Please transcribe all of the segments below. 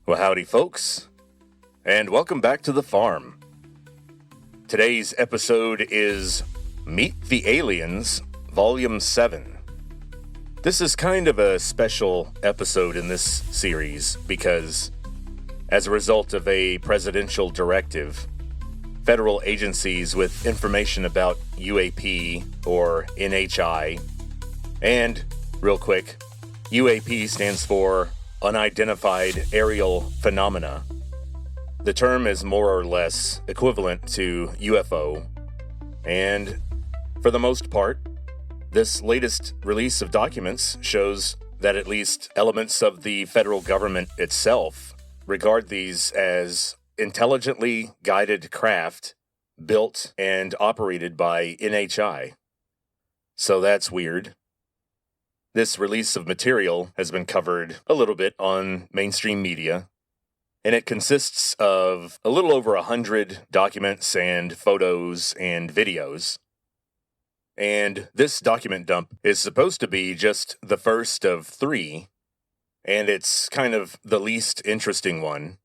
Well, howdy, folks, and welcome back to the farm. Today's episode is Meet the Aliens, Volume 7. This is kind of a special episode in this series because, as a result of a presidential directive, federal agencies with information about UAP or NHI, and, real quick, UAP stands for Unidentified Aerial Phenomena. The term is more or less equivalent to UFO, and for the most part, this latest release of documents shows that at least elements of the federal government itself regard these as intelligently guided craft built and operated by NHI. So that's weird. This release of material has been covered a little bit on mainstream media, and it consists of a little over 100 documents and photos and videos. And this document dump is supposed to be just the first of 3, and it's kind of the least interesting one.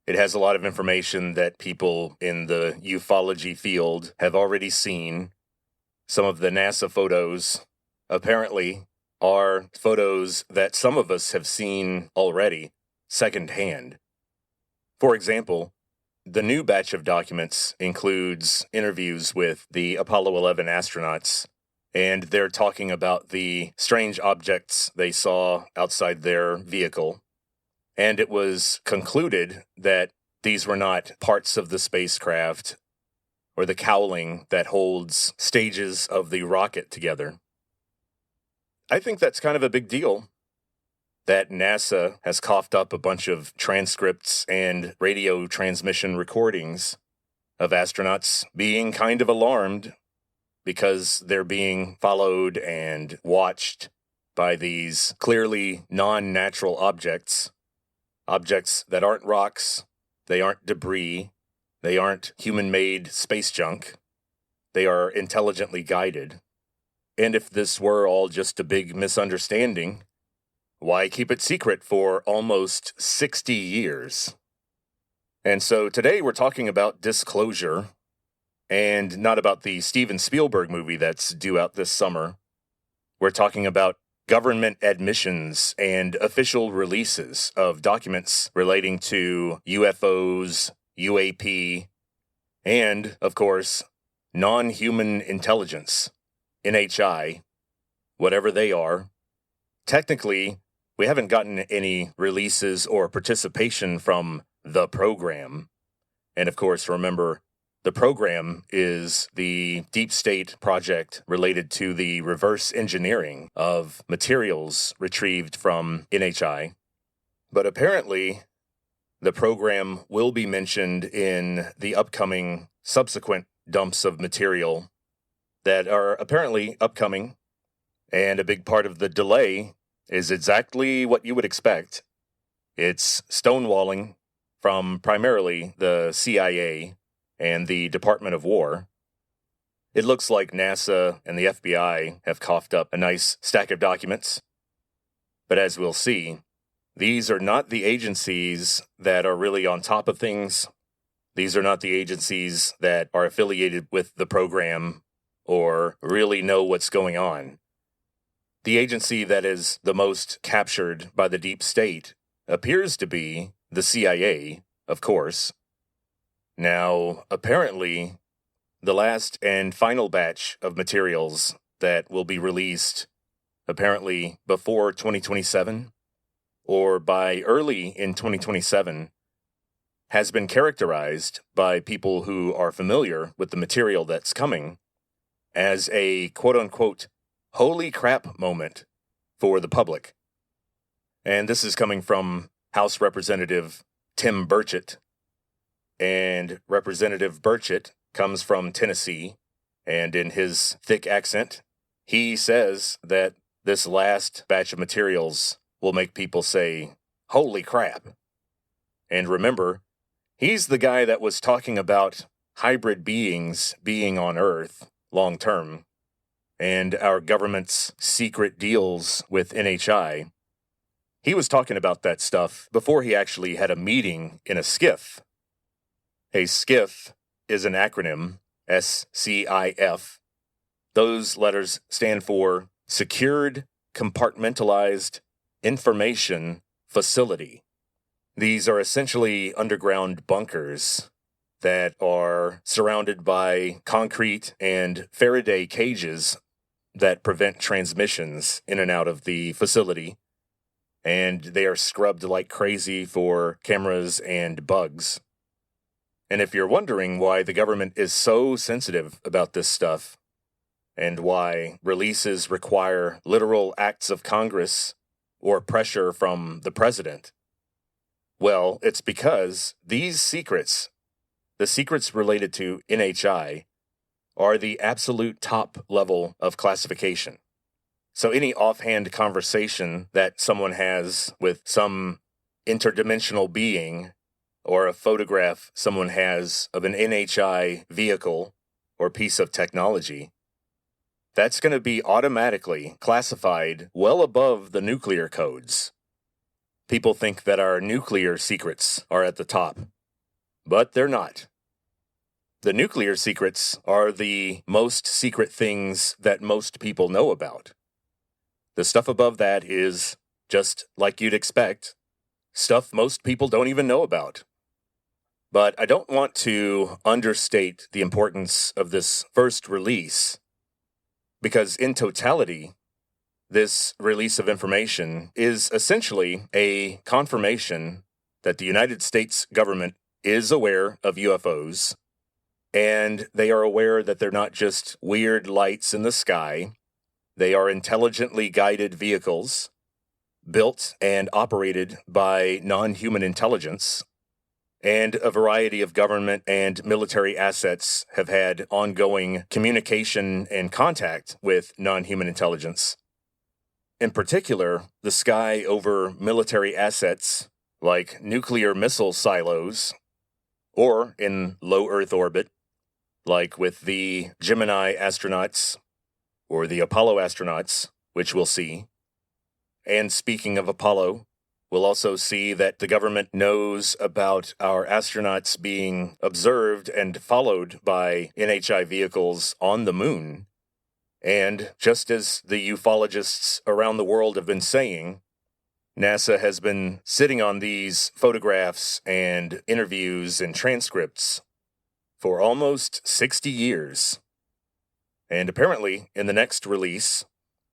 It has a lot of information that people in the ufology field have already seen. Some of the NASA photos, apparently, are photos that some of us have seen already, secondhand. For example, the new batch of documents includes interviews with the Apollo 11 astronauts, and they're talking about the strange objects they saw outside their vehicle. And it was concluded that these were not parts of the spacecraft or the cowling that holds stages of the rocket together. I think that's kind of a big deal, that NASA has coughed up a bunch of transcripts and radio transmission recordings of astronauts being kind of alarmed because they're being followed and watched by these clearly non-natural objects that aren't rocks, they aren't debris, they aren't human-made space junk, they are intelligently guided. And if this were all just a big misunderstanding, why keep it secret for almost 60 years? And so today we're talking about disclosure, and not about the Steven Spielberg movie that's due out this summer. We're talking about government admissions and official releases of documents relating to UFOs, UAP, and, of course, non-human intelligence, NHI, whatever they are. Technically, we haven't gotten any releases or participation from the program. And of course, remember, the program is the deep state project related to the reverse engineering of materials retrieved from NHI. But apparently, the program will be mentioned in the upcoming subsequent dumps of material that are apparently upcoming. And a big part of the delay is exactly what you would expect. It's stonewalling from primarily the CIA and the Department of War. It looks like NASA and the FBI have coughed up a nice stack of documents. But as we'll see, these are not the agencies that are really on top of things. These are not the agencies that are affiliated with the program or really know what's going on. The agency that is the most captured by the deep state appears to be the CIA, of course. Now, apparently, the last and final batch of materials that will be released, apparently before 2027, or by early in 2027, has been characterized by people who are familiar with the material that's coming as a quote-unquote holy crap moment for the public. And this is coming from House Representative Tim Burchett. And Representative Burchett comes from Tennessee, and in his thick accent, he says that this last batch of materials will make people say, holy crap. And remember, he's the guy that was talking about hybrid beings being on Earth long term, and our government's secret deals with NHI. he was talking about that stuff before he actually had a meeting in a SCIF. A SCIF is an acronym, SCIF. Those letters stand for Secured Compartmentalized Information Facility. These are essentially underground bunkers that are surrounded by concrete and Faraday cages that prevent transmissions in and out of the facility, and they are scrubbed like crazy for cameras and bugs. And if you're wondering why the government is so sensitive about this stuff, and why releases require literal acts of Congress or pressure from the president, well, it's because these secrets, the secrets related to NHI, are the absolute top level of classification. So any offhand conversation that someone has with some interdimensional being, or a photograph someone has of an NHI vehicle or piece of technology, that's going to be automatically classified well above the nuclear codes. People think that our nuclear secrets are at the top, but they're not. The nuclear secrets are the most secret things that most people know about. The stuff above that is, just like you'd expect, stuff most people don't even know about. But I don't want to understate the importance of this first release, because in totality, this release of information is essentially a confirmation that the United States government is aware of UFOs, and they are aware that they're not just weird lights in the sky. They are intelligently guided vehicles, built and operated by non-human intelligence, and a variety of government and military assets have had ongoing communication and contact with non-human intelligence. In particular, the sky over military assets like nuclear missile silos, or in low Earth orbit, like with the Gemini astronauts or the Apollo astronauts, which we'll see. And speaking of Apollo, we'll also see that the government knows about our astronauts being observed and followed by NHI vehicles on the moon. And just as the ufologists around the world have been saying, NASA has been sitting on these photographs and interviews and transcripts for almost 60 years. And apparently, in the next release,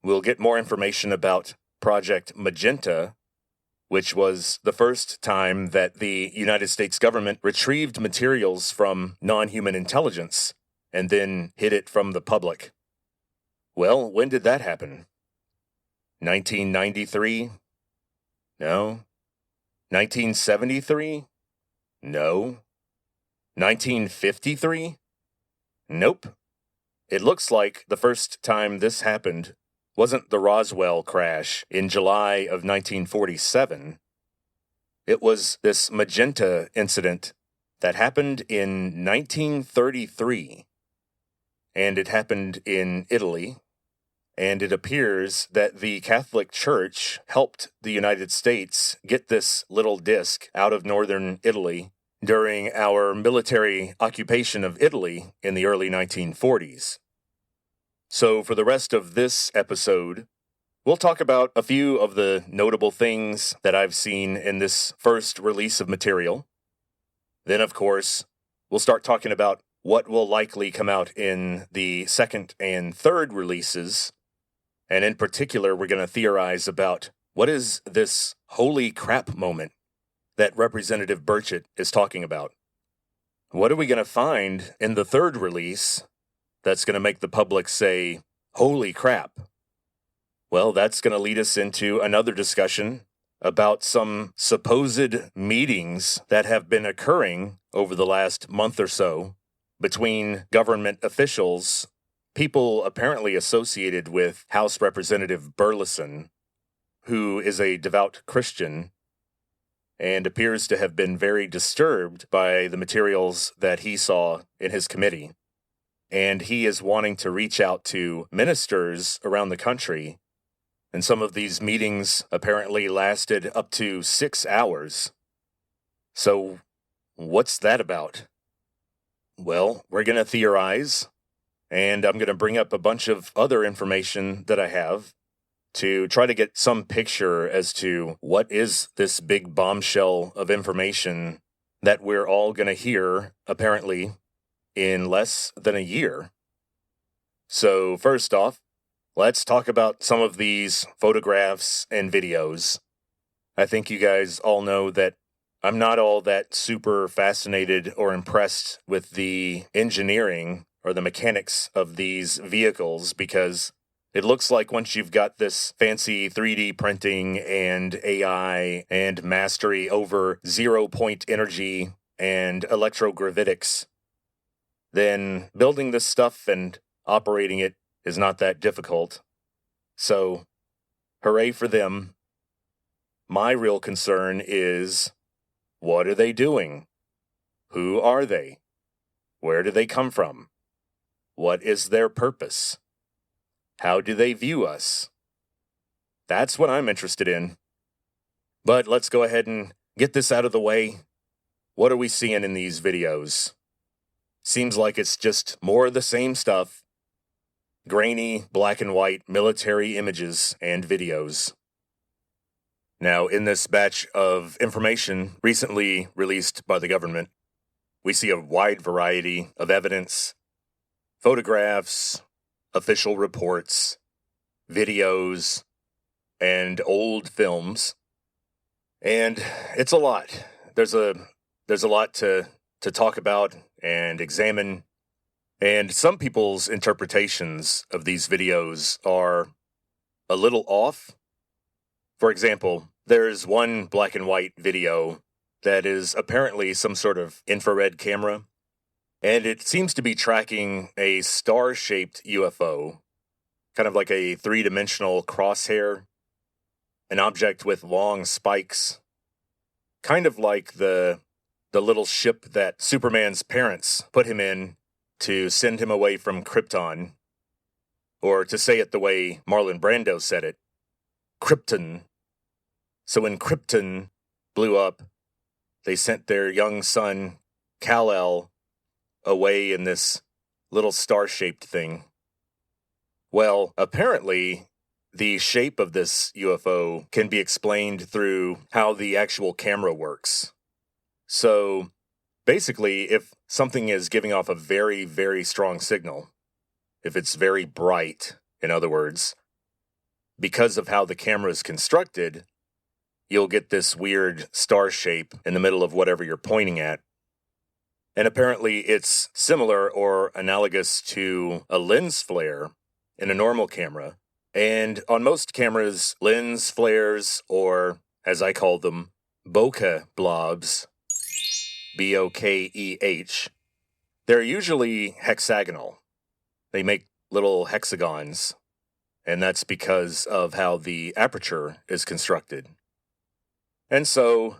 we'll get more information about Project Magenta, which was the first time that the United States government retrieved materials from non-human intelligence and then hid it from the public. Well, when did that happen? 1993? No. 1973? No. 1953? Nope. It looks like the first time this happened wasn't the Roswell crash in July of 1947. It was this Magenta incident that happened in 1933. And it happened in Italy. And it appears that the Catholic Church helped the United States get this little disc out of northern Italy during our military occupation of Italy in the early 1940s. So for the rest of this episode, we'll talk about a few of the notable things that I've seen in this first release of material. Then, of course, we'll start talking about what will likely come out in the second and third releases. And in particular, we're going to theorize about what is this holy crap moment that Representative Burchett is talking about. What are we going to find in the third release that's going to make the public say, holy crap? Well, that's going to lead us into another discussion about some supposed meetings that have been occurring over the last month or so between government officials, people apparently associated with House Representative Burleson, who is a devout Christian and appears to have been very disturbed by the materials that he saw in his committee. And he is wanting to reach out to ministers around the country And some of these meetings apparently lasted up to 6 hours. So, what's that about? Well, we're going to theorize, and I'm going to bring up a bunch of other information that I have to try to get some picture as to what is this big bombshell of information that we're all going to hear, apparently, in less than a year. So, first off, let's talk about some of these photographs and videos. I think you guys all know that I'm not all that super fascinated or impressed with the engineering or the mechanics of these vehicles because it looks like once you've got this fancy 3D printing and AI and mastery over zero-point energy and electrogravitics, then building this stuff and operating it is not that difficult. So, hooray for them. My real concern is, what are they doing? Who are they? Where do they come from? What is their purpose? How do they view us? That's what I'm interested in. But let's go ahead and get this out of the way. What are we seeing in these videos? Seems like it's just more of the same stuff. Grainy, black and white military images and videos. Now, in this batch of information recently released by the government, we see a wide variety of evidence, photographs, official reports, videos, and old films. And it's a lot. There's a lot to talk about and examine. And some people's interpretations of these videos are a little off. For example, there's one black and white video that is apparently some sort of infrared camera, and it seems to be tracking a star-shaped UFO, kind of like a three-dimensional crosshair, an object with long spikes, kind of like the little ship that Superman's parents put him in to send him away from Krypton, or to say it the way Marlon Brando said it, Krypton. So when Krypton blew up, they sent their young son, Kal-El, away in this little star-shaped thing. Well, apparently, the shape of this UFO can be explained through how the actual camera works. So, basically, if something is giving off a very, very strong signal, if it's very bright, in other words, because of how the camera is constructed, you'll get this weird star shape in the middle of whatever you're pointing at. And apparently it's similar or analogous to a lens flare in a normal camera. And on most cameras, lens flares, or as I call them, bokeh blobs, B-O-K-E-H, they're usually hexagonal. They make little hexagons, and that's because of how the aperture is constructed. And so,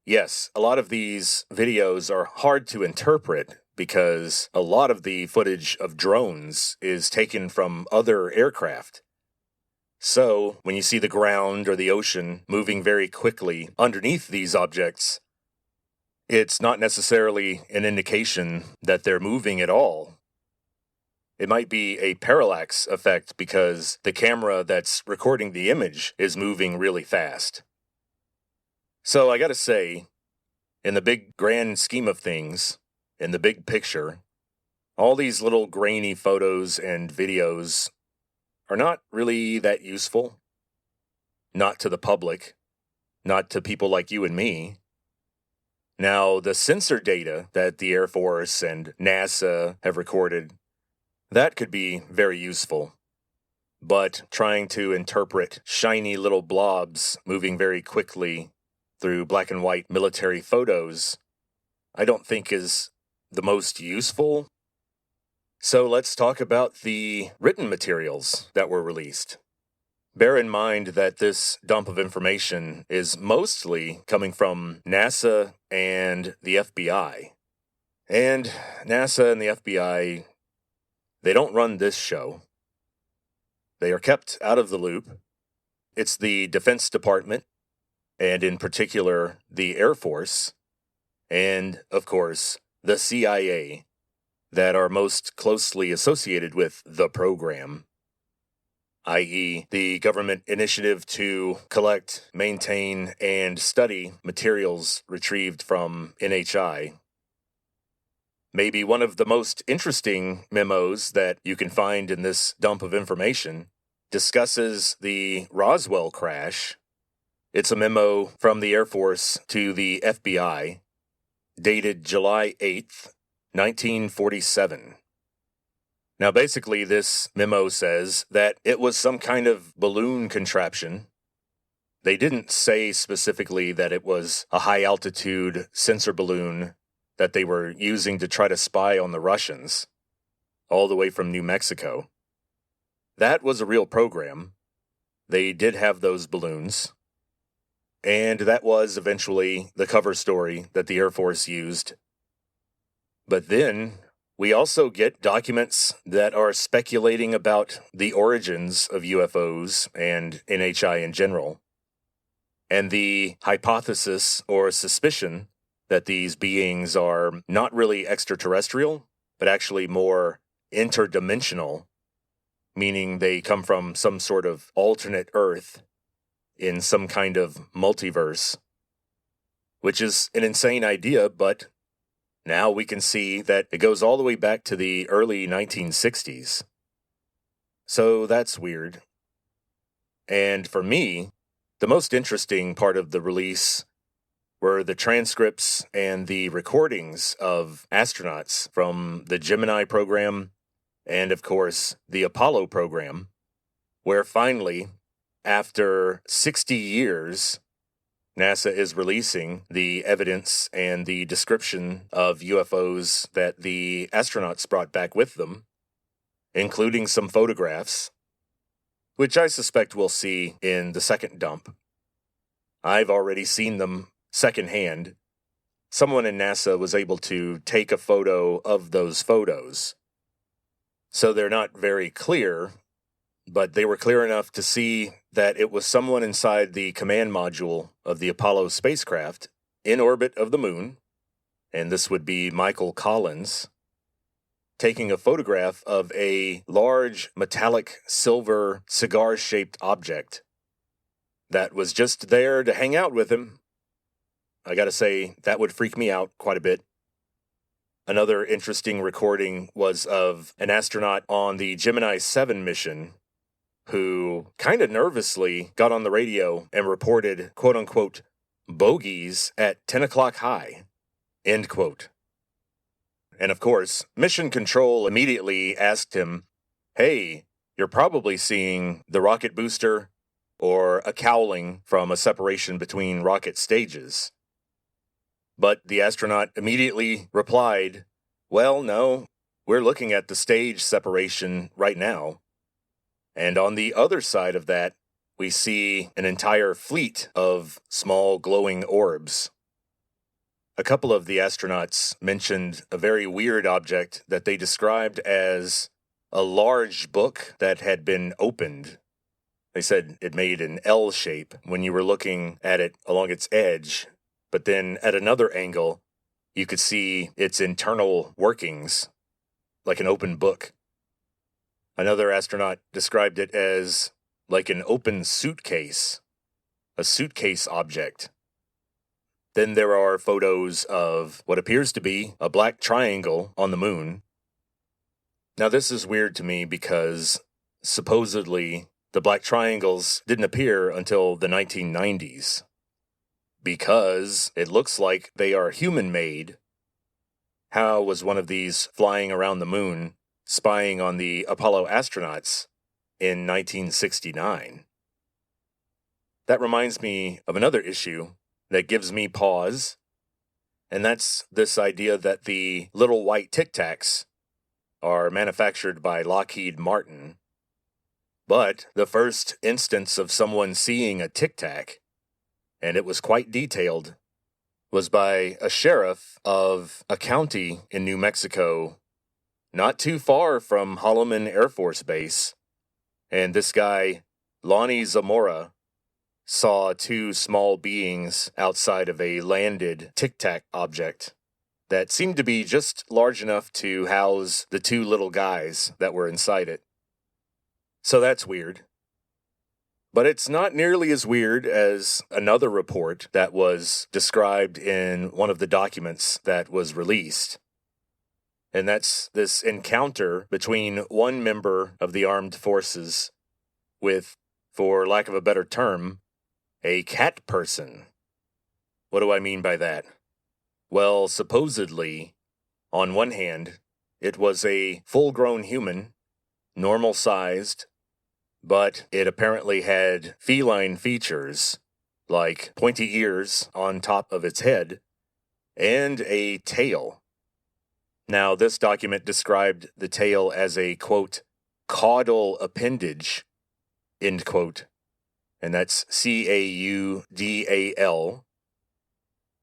yes, a lot of these videos are hard to interpret because a lot of the footage of drones is taken from other aircraft. So, when you see the ground or the ocean moving very quickly underneath these objects, it's not necessarily an indication that they're moving at all. It might be a parallax effect because the camera that's recording the image is moving really fast. So I gotta say, in the big grand scheme of things, in the big picture, all these little grainy photos and videos are not really that useful. Not to the public, not to people like you and me. Now, the sensor data that the Air Force and NASA have recorded, that could be very useful. But trying to interpret shiny little blobs moving very quickly through black and white military photos, I don't think is the most useful. So let's talk about the written materials that were released. Bear in mind that this dump of information is mostly coming from NASA and the FBI. And NASA and the FBI, they don't run this show. They are kept out of the loop. it's the Defense Department, and in particular, the Air Force, and, of course, the CIA, that are most closely associated with the program, i.e., the government initiative to collect, maintain, and study materials retrieved from NHI. Maybe one of the most interesting memos that you can find in this dump of information discusses the Roswell crash. It's a memo from the Air Force to the FBI, dated July 8th, 1947. Now, basically, this memo says that it was some kind of balloon contraption. They didn't say specifically that it was a high-altitude sensor balloon that they were using to try to spy on the Russians, all the way from New Mexico. That was a real program. They did have those balloons. And that was eventually the cover story that the Air Force used. But then we also get documents that are speculating about the origins of UFOs and NHI in general, and the hypothesis or suspicion that these beings are not really extraterrestrial, but actually more interdimensional, meaning they come from some sort of alternate Earth in some kind of multiverse, which is an insane idea, but now we can see that it goes all the way back to the early 1960s. So that's weird. And for me, the most interesting part of the release were the transcripts and the recordings of astronauts from the Gemini program and, of course, the Apollo program, where finally, after 60 years, NASA is releasing the evidence and the description of UFOs that the astronauts brought back with them, including some photographs, which I suspect we'll see in the second dump. I've already seen them secondhand. Someone in NASA was able to take a photo of those photos. So they're not very clear, but they were clear enough to see that it was someone inside the command module of the Apollo spacecraft in orbit of the moon, and this would be Michael Collins, taking a photograph of a large metallic silver cigar-shaped object that was just there to hang out with him. I gotta say, that would freak me out quite a bit. Another interesting recording was of an astronaut on the Gemini 7 mission who kind of nervously got on the radio and reported, quote-unquote, bogeys at 10 o'clock high, end quote. And of course, Mission Control immediately asked him, hey, you're probably seeing the rocket booster or a cowling from a separation between rocket stages. But the astronaut immediately replied, well, no, we're looking at the stage separation right now. And on the other side of that, we see an entire fleet of small glowing orbs. A couple of the astronauts mentioned a very weird object that they described as a large book that had been opened. They said it made an L shape when you were looking at it along its edge, but then at another angle, you could see its internal workings, like an open book. Another astronaut described it as like an open suitcase, a suitcase object. Then there are photos of what appears to be a black triangle on the moon. Now this is weird to me because supposedly the black triangles didn't appear until the 1990s. Because it looks like they are human-made. How was one of these flying around the moon, spying on the Apollo astronauts in 1969? That reminds me of another issue that gives me pause, and that's this idea that the little white Tic Tacs are manufactured by Lockheed Martin. But the first instance of someone seeing a Tic Tac, and it was quite detailed, was by a sheriff of a county in New Mexico, not too far from Holloman Air Force Base. And this guy, Lonnie Zamora, saw two small beings outside of a landed tic-tac object that seemed to be just large enough to house the two little guys that were inside it. So that's weird. But it's not nearly as weird as another report that was described in one of the documents that was released. And that's this encounter between one member of the armed forces with, for lack of a better term, a cat person. What do I mean by that? Well, supposedly, on one hand, it was a full-grown human, normal-sized, but it apparently had feline features, like pointy ears on top of its head, and a tail. Now, this document described the tail as a, quote, caudal appendage, end quote, and that's C-A-U-D-A-L,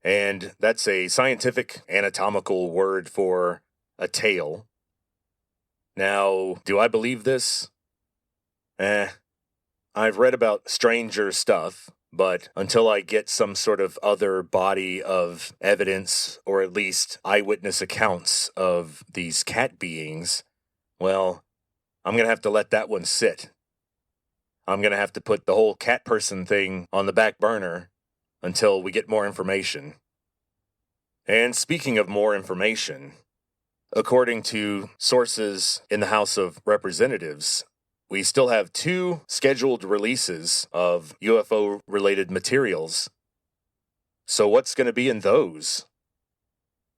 and that's a scientific anatomical word for a tail. Now, do I believe this? I've read about stranger stuff, but until I get some sort of other body of evidence, or at least eyewitness accounts of these cat beings, well, I'm going to have to let that one sit. I'm going to have to put the whole cat person thing on the back burner until we get more information. And speaking of more information, according to sources in the House of Representatives, we still have 2 scheduled releases of UFO-related materials. So what's going to be in those?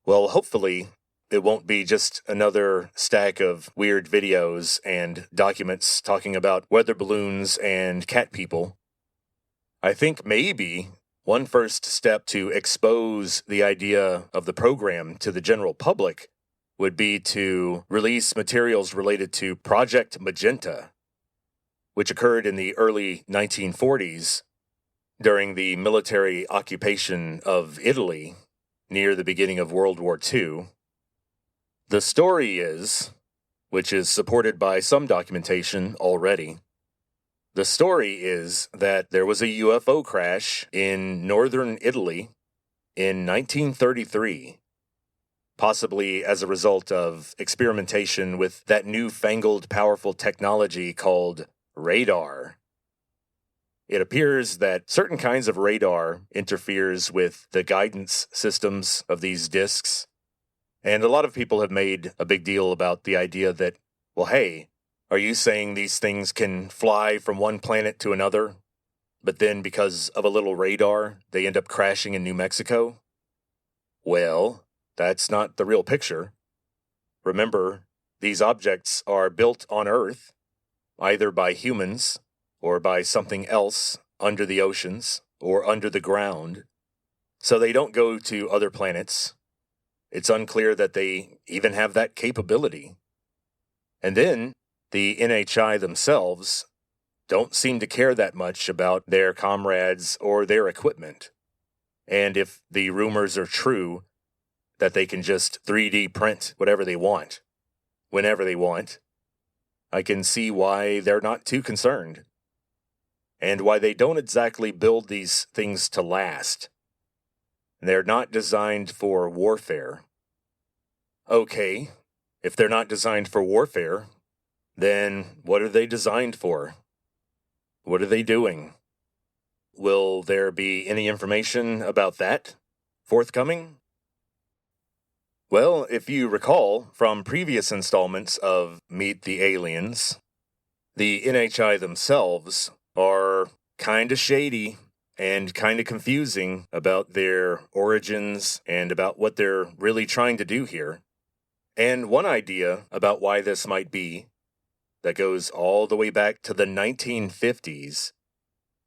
Well, hopefully, it won't be just another stack of weird videos and documents talking about weather balloons and cat people. I think maybe one first step to expose the idea of the program to the general public would be to release materials related to Project Magenta, which occurred in the early 1940s during the military occupation of Italy near the beginning of World War II. The story is, which is supported by some documentation already, the story is that there was a UFO crash in northern Italy in 1933, possibly as a result of experimentation with that newfangled powerful technology called radar. It appears that certain kinds of radar interferes with the guidance systems of these disks, and a lot of people have made a big deal about the idea that, well, hey, are you saying these things can fly from one planet to another, but then because of a little radar, they end up crashing in New Mexico? Well, that's not the real picture. Remember, these objects are built on Earth, either by humans or by something else under the oceans or under the ground, so they don't go to other planets. It's unclear that they even have that capability. And then, the NHI themselves don't seem to care that much about their comrades or their equipment. And if the rumors are true that they can just 3D print whatever they want, whenever they want, I can see why they're not too concerned, and why they don't exactly build these things to last. They're not designed for warfare. Okay, if they're not designed for warfare, then what are they designed for? What are they doing? Will there be any information about that forthcoming? Well, if you recall from previous installments of Meet the Aliens, the NHI themselves are kinda shady and kinda confusing about their origins and about what they're really trying to do here. And one idea about why this might be, that goes all the way back to the 1950s,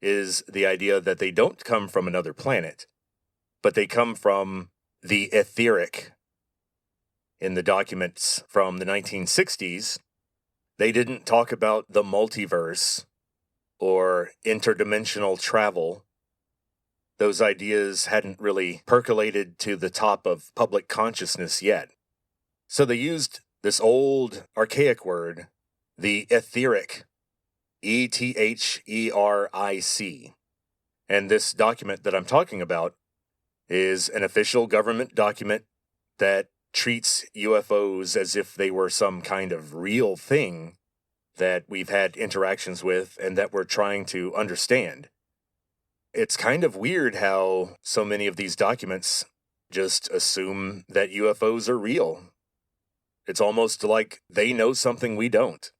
is the idea that they don't come from another planet, but they come from the etheric. In the documents from the 1960s, they didn't talk about the multiverse or interdimensional travel. Those ideas hadn't really percolated to the top of public consciousness yet. So they used this old, archaic word, the etheric, E-T-H-E-R-I-C. And this document that I'm talking about is an official government document that treats UFOs as if they were some kind of real thing that we've had interactions with and that we're trying to understand. It's kind of weird how so many of these documents just assume that UFOs are real. It's almost like they know something we don't.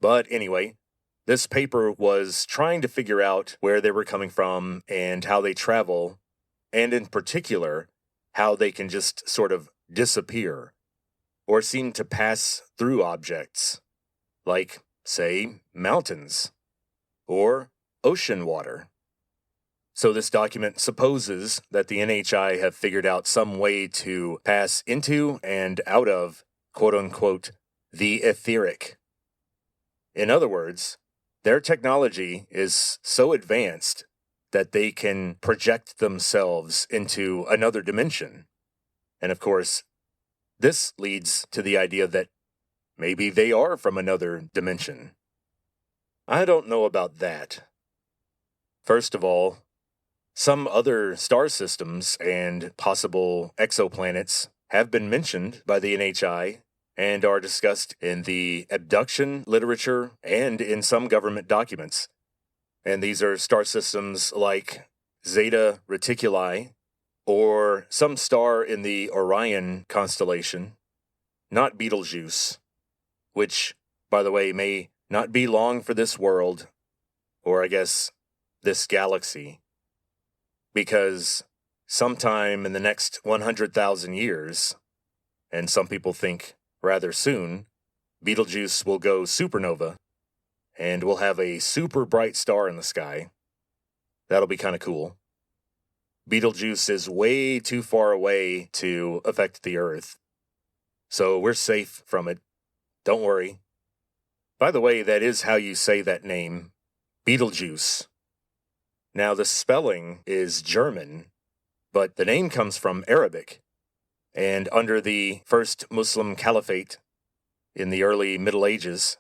But anyway, this paper was trying to figure out where they were coming from and how they travel, and in particular, how they can just sort of disappear or seem to pass through objects, like, say, mountains or ocean water. So this document supposes that the NHI have figured out some way to pass into and out of, quote-unquote, the etheric. In other words, their technology is so advanced that they can project themselves into another dimension. And of course, this leads to the idea that maybe they are from another dimension. I don't know about that. First of all, some other star systems and possible exoplanets have been mentioned by the NHI and are discussed in the abduction literature and in some government documents. And these are star systems like Zeta Reticuli, or some star in the Orion constellation, not Betelgeuse, which, by the way, may not be long for this world, or I guess this galaxy, because sometime in the next 100,000 years, and some people think rather soon, Betelgeuse will go supernova, and we'll have a super bright star in the sky. That'll be kind of cool. Betelgeuse is way too far away to affect the Earth, so we're safe from it. Don't worry. By the way, that is how you say that name, Betelgeuse. Now, the spelling is German, but the name comes from Arabic, and under the first Muslim caliphate in the early Middle Ages,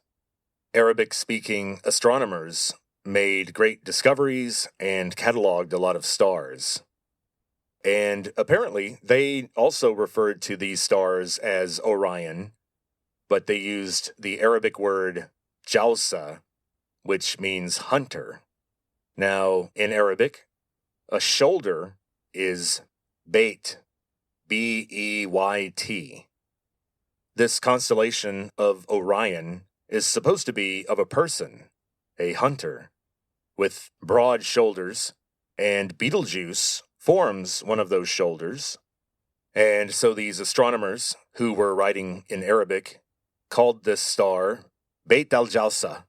Arabic-speaking astronomers made great discoveries and cataloged a lot of stars. And apparently, they also referred to these stars as Orion, but they used the Arabic word Jausa, which means hunter. Now, in Arabic, a shoulder is Beit, B-E-Y-T. This constellation of Orion is supposed to be of a person, a hunter, with broad shoulders, and Betelgeuse forms one of those shoulders. And so these astronomers, who were writing in Arabic, called this star Beit al-Jausa,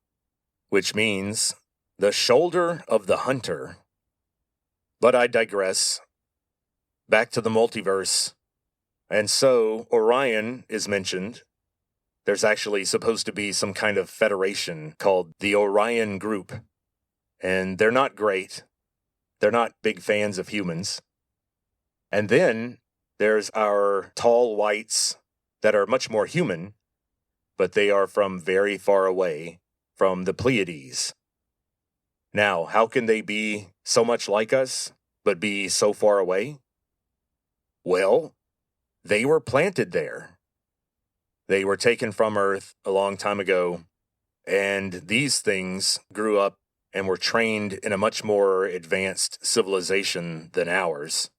which means the shoulder of the hunter. But I digress. Back to the multiverse. And so Orion is mentioned. There's actually supposed to be some kind of federation called the Orion Group. And they're not great. They're not big fans of humans. And then there's our tall whites that are much more human, but they are from very far away, from the Pleiades. Now, how can they be so much like us, but be so far away? Well, they were planted there. They were taken from Earth a long time ago, and these things grew up and were trained in a much more advanced civilization than ours.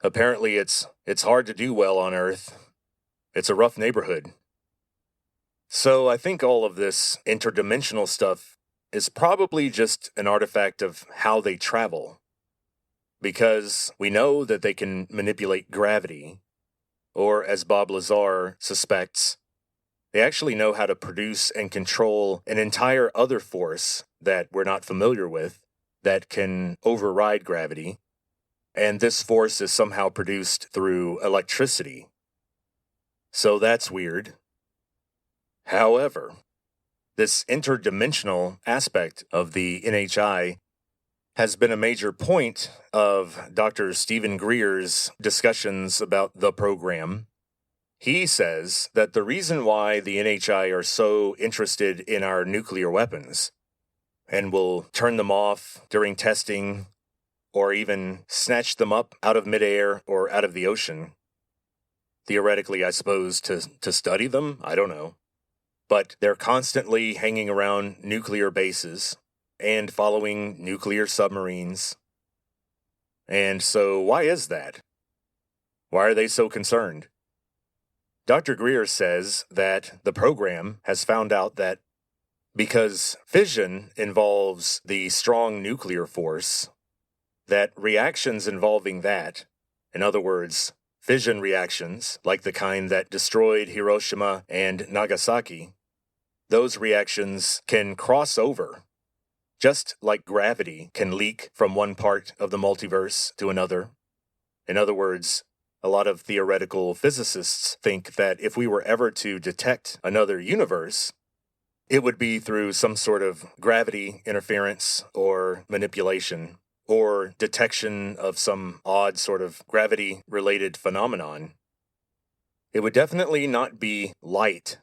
Apparently, it's hard to do well on Earth. It's a rough neighborhood. So I think all of this interdimensional stuff is probably just an artifact of how they travel. Because we know that they can manipulate gravity, or as Bob Lazar suspects, they actually know how to produce and control an entire other force that we're not familiar with that can override gravity, and this force is somehow produced through electricity. So that's weird. However, this interdimensional aspect of the NHI has been a major point of Dr. Stephen Greer's discussions about the program. He says that the reason why the NHI are so interested in our nuclear weapons, and will turn them off during testing or even snatch them up out of midair or out of the ocean. Theoretically, I suppose, to study them? I don't know. But they're constantly hanging around nuclear bases and following nuclear submarines. And so why is that? Why are they so concerned? Dr. Greer says that the program has found out that because fission involves the strong nuclear force, that reactions involving that, in other words, fission reactions like the kind that destroyed Hiroshima and Nagasaki, those reactions can cross over, just like gravity can leak from one part of the multiverse to another. In other words, a lot of theoretical physicists think that if we were ever to detect another universe, it would be through some sort of gravity interference or manipulation, or detection of some odd sort of gravity-related phenomenon. It would definitely not be light.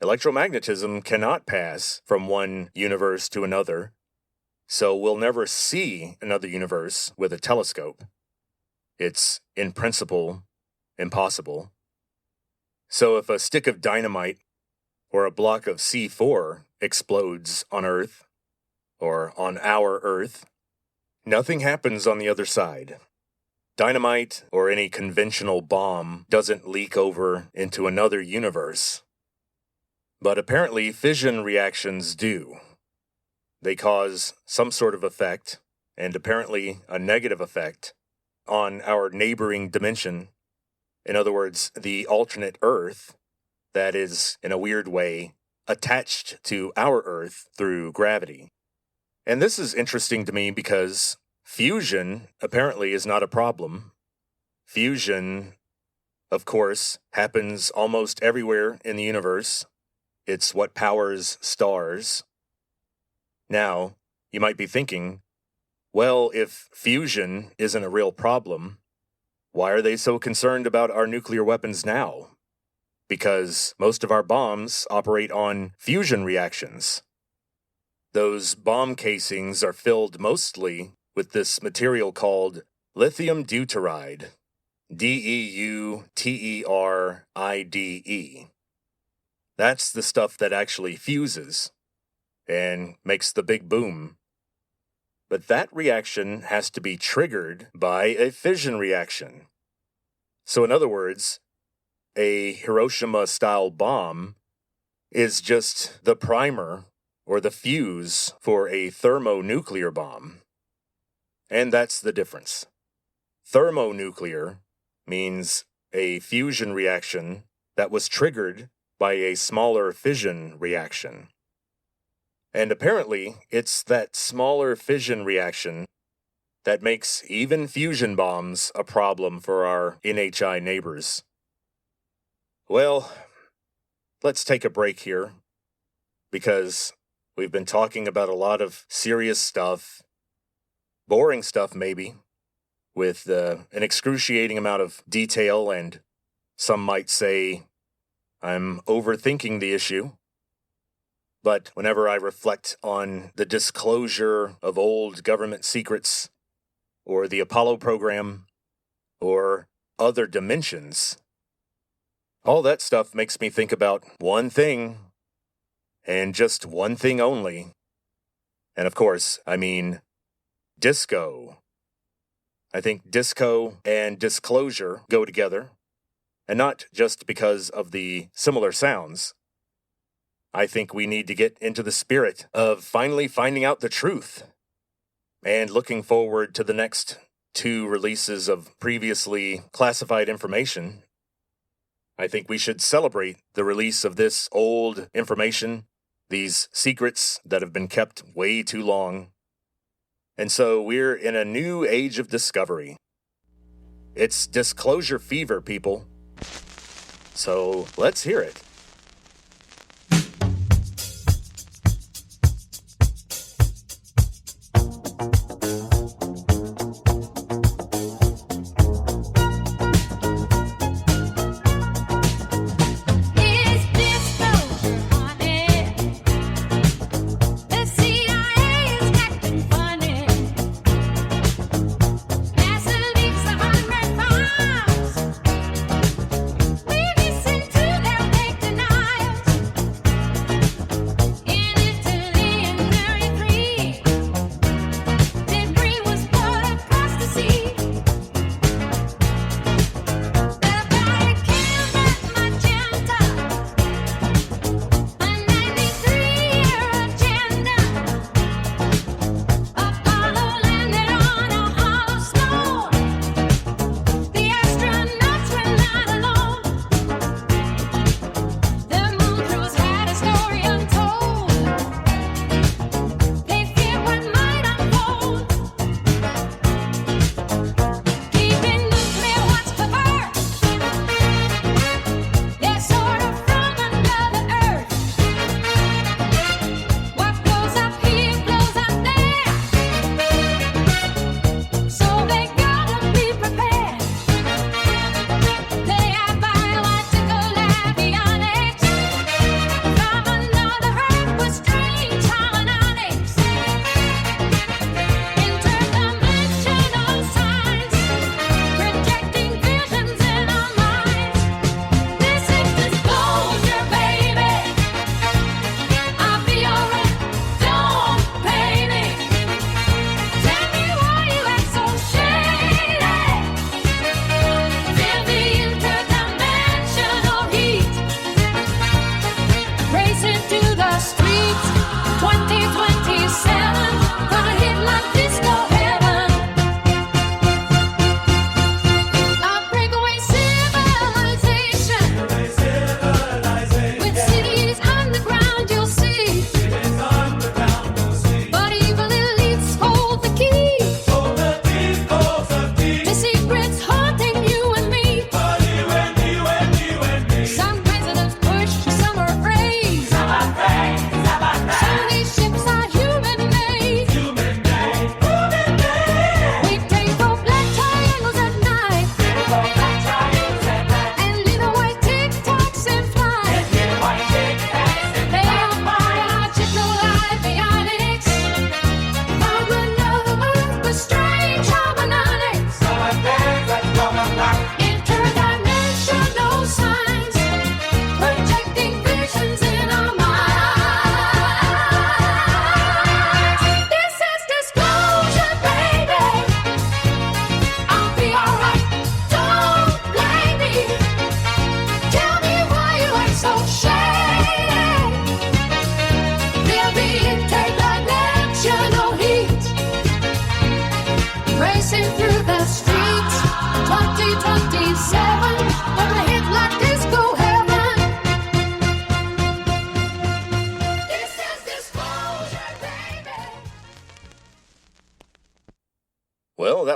Electromagnetism cannot pass from one universe to another, so we'll never see another universe with a telescope. It's, in principle, impossible. So if a stick of dynamite or a block of C4 explodes on Earth, or on our Earth, nothing happens on the other side. Dynamite or any conventional bomb doesn't leak over into another universe. But apparently fission reactions do. They cause some sort of effect, and apparently a negative effect, on our neighboring dimension. In other words, the alternate Earth that is, in a weird way, attached to our Earth through gravity. And this is interesting to me because fusion apparently is not a problem. Fusion, of course, happens almost everywhere in the universe. It's what powers stars. Now, you might be thinking, well, if fusion isn't a real problem, why are they so concerned about our nuclear weapons now? Because most of our bombs operate on fusion reactions. Those bomb casings are filled mostly with this material called lithium deuteride, DEUTERIDE. That's the stuff that actually fuses and makes the big boom. But that reaction has to be triggered by a fission reaction. So in other words, a Hiroshima-style bomb is just the primer or the fuse for a thermonuclear bomb. And that's the difference. Thermonuclear means a fusion reaction that was triggered by a smaller fission reaction. And apparently, it's that smaller fission reaction that makes even fusion bombs a problem for our NHI neighbors. Well, let's take a break here, because we've been talking about a lot of serious stuff, boring stuff maybe, with an excruciating amount of detail, and some might say I'm overthinking the issue. But whenever I reflect on the disclosure of old government secrets, or the Apollo program, or other dimensions, all that stuff makes me think about one thing, and just one thing only. And of course, I mean disco. I think disco and disclosure go together, and not just because of the similar sounds. I think we need to get into the spirit of finally finding out the truth, and looking forward to the next 2 releases of previously classified information. I think we should celebrate the release of this old information, these secrets that have been kept way too long. And so we're in a new age of discovery. It's disclosure fever, people. So let's hear it. It's disclosure, honey. The CIA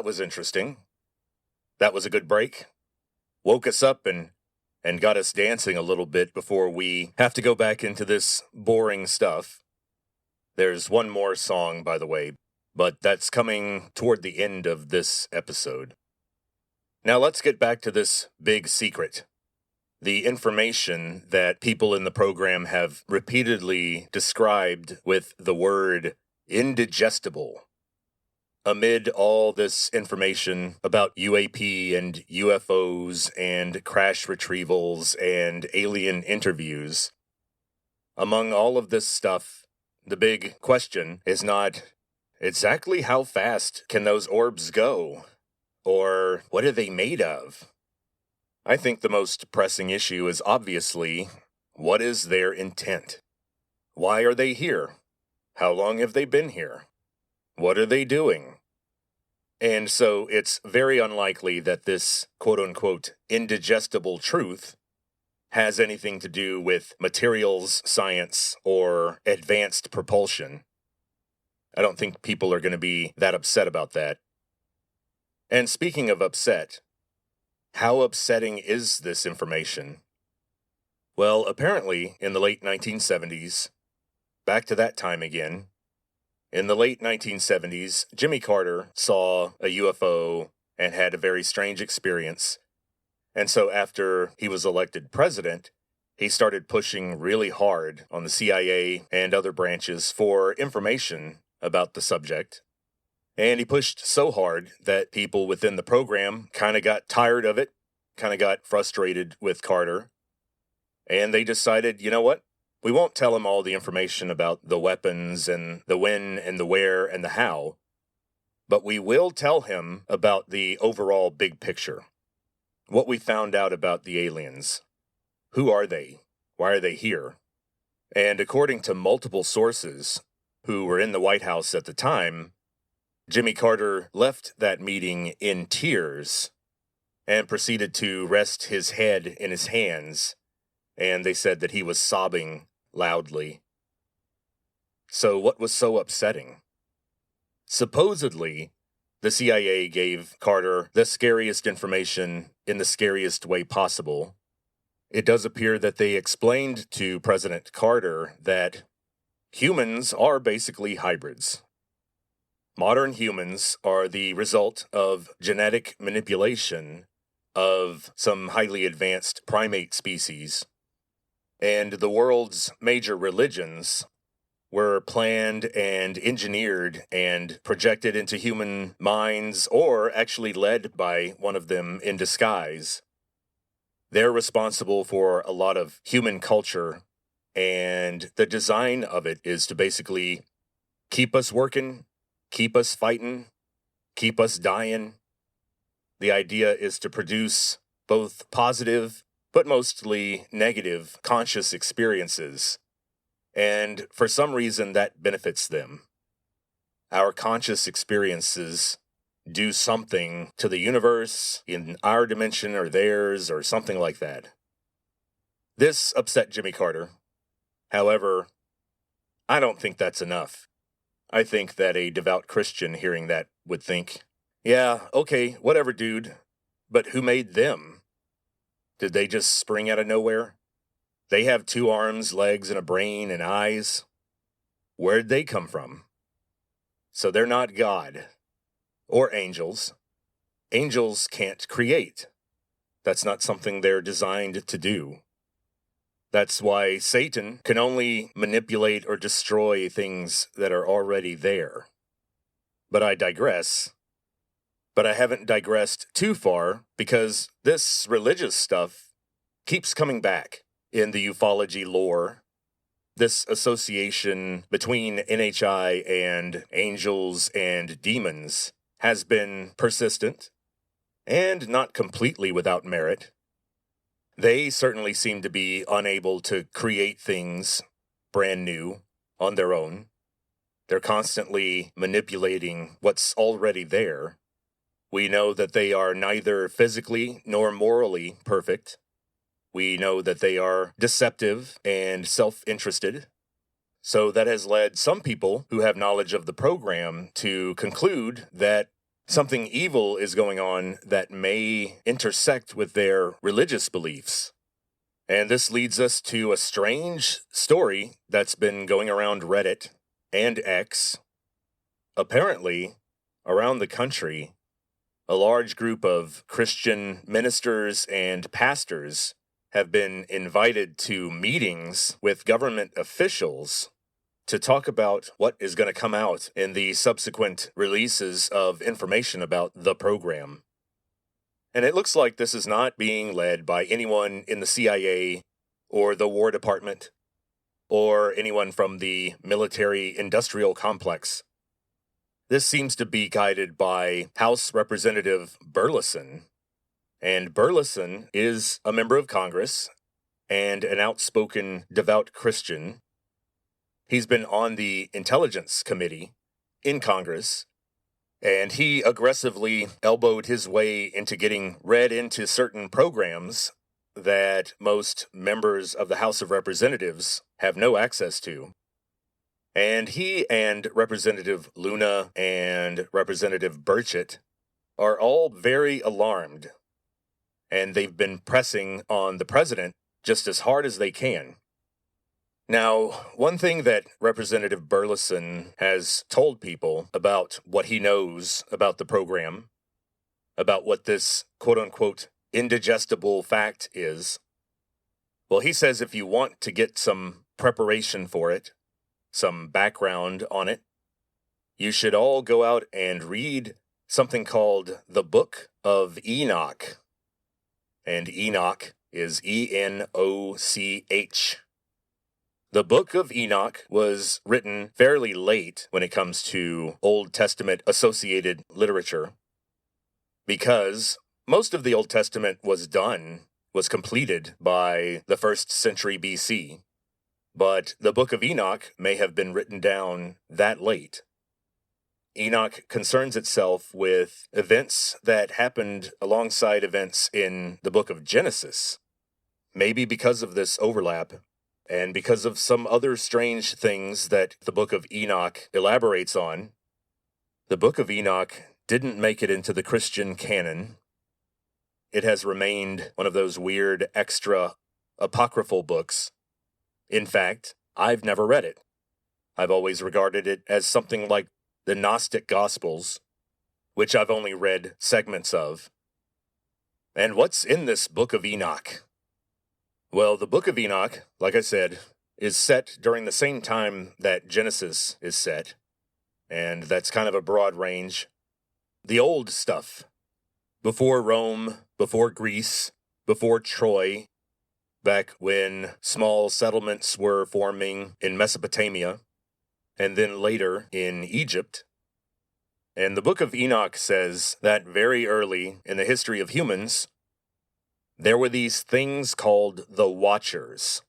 was interesting. That was a good break. Woke us up and got us dancing a little bit before we have to go back into this boring stuff. There's one more song, by the way, but that's coming toward the end of this episode. Now let's get back to this big secret. The information that people in the program have repeatedly described with the word indigestible. Amid all this information about UAP and UFOs and crash retrievals and alien interviews, among all of this stuff, the big question is not exactly how fast can those orbs go, or what are they made of? I think the most pressing issue is obviously, what is their intent? Why are they here? How long have they been here? What are they doing? And so it's very unlikely that this quote-unquote indigestible truth has anything to do with materials science or advanced propulsion. I don't think people are going to be that upset about that. And speaking of upset, how upsetting is this information? Well, apparently, in the late 1970s, back to that time again, in the late 1970s, Jimmy Carter saw a UFO and had a very strange experience. And so after he was elected president, he started pushing really hard on the CIA and other branches for information about the subject. And he pushed so hard that people within the program kind of got tired of it, kind of got frustrated with Carter. And they decided, you know what? We won't tell him all the information about the weapons and the when and the where and the how, but we will tell him about the overall big picture. What we found out about the aliens. Who are they? Why are they here? And according to multiple sources who were in the White House at the time, Jimmy Carter left that meeting in tears and proceeded to rest his head in his hands, and they said that he was sobbing loudly. So what was so upsetting? Supposedly, the CIA gave Carter the scariest information in the scariest way possible. It does appear that they explained to President Carter that humans are basically hybrids. Modern humans are the result of genetic manipulation of some highly advanced primate species, and the world's major religions were planned and engineered and projected into human minds or actually led by one of them in disguise. They're responsible for a lot of human culture, and the design of it is to basically keep us working, keep us fighting, keep us dying. The idea is to produce both positive but mostly negative conscious experiences. And for some reason, that benefits them. Our conscious experiences do something to the universe in our dimension or theirs or something like that. This upset Jimmy Carter. However, I don't think that's enough. I think that a devout Christian hearing that would think, yeah, okay, whatever, dude, but who made them? Did they just spring out of nowhere? They have 2 arms, legs, and a brain and eyes. Where'd they come from? So they're not God. Or angels. Angels can't create. That's not something they're designed to do. That's why Satan can only manipulate or destroy things that are already there. But I digress. But I haven't digressed too far because this religious stuff keeps coming back in the ufology lore. This association between NHI and angels and demons has been persistent and not completely without merit. They certainly seem to be unable to create things brand new on their own. They're constantly manipulating what's already there. We know that they are neither physically nor morally perfect. We know that they are deceptive and self-interested. So that has led some people who have knowledge of the program to conclude that something evil is going on that may intersect with their religious beliefs. And this leads us to a strange story that's been going around Reddit and X. Apparently, around the country, a large group of Christian ministers and pastors have been invited to meetings with government officials to talk about what is going to come out in the subsequent releases of information about the program. And it looks like this is not being led by anyone in the CIA or the War Department or anyone from the military-industrial complex. This seems to be guided by House Representative Burleson. And Burleson is a member of Congress and an outspoken devout Christian. He's been on the Intelligence Committee in Congress, and he aggressively elbowed his way into getting read into certain programs that most members of the House of Representatives have no access to. And he and Representative Luna and Representative Burchett are all very alarmed, and they've been pressing on the president just as hard as they can. Now, one thing that Representative Burleson has told people about what he knows about the program, about what this quote-unquote indigestible fact is, well, he says if you want to get some preparation for it, some background on it, you should all go out and read something called the Book of Enoch. And Enoch is Enoch. The Book of Enoch was written fairly late when it comes to Old Testament associated literature, because most of the Old Testament was completed by the 1st century BC. But the Book of Enoch may have been written down that late. Enoch concerns itself with events that happened alongside events in the Book of Genesis. Maybe because of this overlap, and because of some other strange things that the Book of Enoch elaborates on, the Book of Enoch didn't make it into the Christian canon. It has remained one of those weird extra apocryphal books. In fact, I've never read it. I've always regarded it as something like the Gnostic Gospels, which I've only read segments of. And what's in this Book of Enoch? Well, the Book of Enoch, like I said, is set during the same time that Genesis is set, and that's kind of a broad range. The old stuff, before Rome, before Greece, before Troy, back when small settlements were forming in Mesopotamia, and then later in Egypt. And the Book of Enoch says that very early in the history of humans, there were these things called the Watchers.